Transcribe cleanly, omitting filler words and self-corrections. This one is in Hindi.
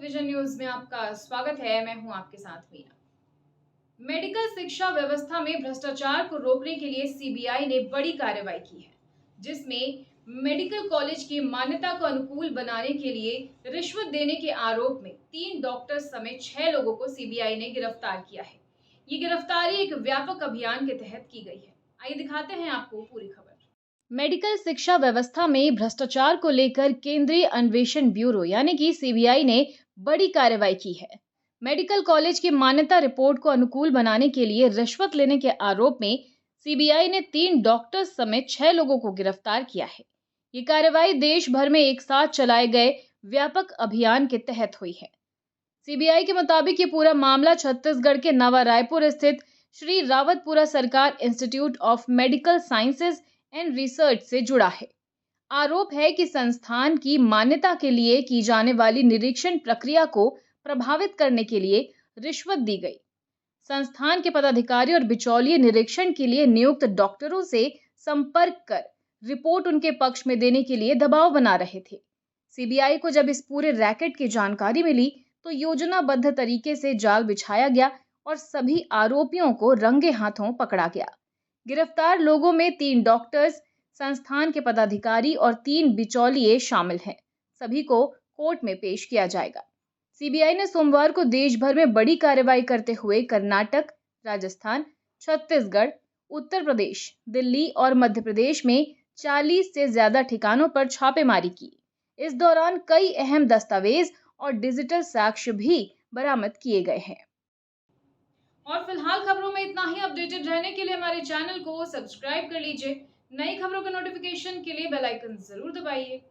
विजन न्यूज में आपका स्वागत है। मैं हूं आपके साथ मीना। मेडिकल शिक्षा व्यवस्था में भ्रष्टाचार को रोकने के लिए सीबीआई ने बड़ी कार्रवाई की है, जिसमें मेडिकल कॉलेज की मान्यता को अनुकूल बनाने के लिए रिश्वत देने के आरोप में 3 डॉक्टर समेत 6 लोगों को सीबीआई ने गिरफ्तार किया है। ये गिरफ्तारी एक व्यापक अभियान के तहत की गई है। आइए दिखाते हैं आपको पूरी खबर। मेडिकल शिक्षा व्यवस्था में भ्रष्टाचार को लेकर केंद्रीय अन्वेषण ब्यूरो यानी कि सीबीआई ने बड़ी कार्रवाई की है। मेडिकल कॉलेज की मान्यता रिपोर्ट को अनुकूल बनाने के लिए रिश्वत लेने के आरोप में सीबीआई ने 3 डॉक्टर्स समेत 6 लोगों को गिरफ्तार किया है। ये कार्रवाई देश भर में एक साथ चलाए गए व्यापक अभियान के तहत हुई है। सीबीआई के मुताबिक ये पूरा मामला छत्तीसगढ़ के नवा रायपुर स्थित श्री रावतपुरा सरकार institute of medical sciences and research से जुड़ा है। आरोप है कि संस्थान की मान्यता के लिए की जाने वाली निरीक्षण प्रक्रिया को प्रभावित करने के लिए रिश्वत दी गई। संस्थान के पदाधिकारी और बिचौलिए निरीक्षण के लिए नियुक्त डॉक्टरों से संपर्क कर रिपोर्ट उनके पक्ष में देने के लिए दबाव बना रहे थे। सीबीआई को जब इस पूरे रैकेट की जानकारी मिली तो योजनाबद्ध तरीके से जाल बिछाया गया और सभी आरोपियों को रंगे हाथों पकड़ा गया। गिरफ्तार लोगों में 3 डॉक्टर्स, संस्थान के पदाधिकारी और 3 बिचौलिए शामिल हैं। सभी को कोर्ट में पेश किया जाएगा। सीबीआई ने सोमवार को देश भर में बड़ी कार्रवाई करते हुए कर्नाटक, राजस्थान, छत्तीसगढ़, उत्तर प्रदेश, दिल्ली और मध्य प्रदेश में 40 से ज्यादा ठिकानों पर छापेमारी की। इस दौरान कई अहम दस्तावेज और डिजिटल साक्ष्य भी बरामद किए गए हैं। और फिलहाल खबरों में इतना ही। अपडेटेड रहने के लिए हमारे चैनल को सब्सक्राइब कर लीजिए। नई खबरों का नोटिफिकेशन के लिए बेल आइकन जरूर दबाइए।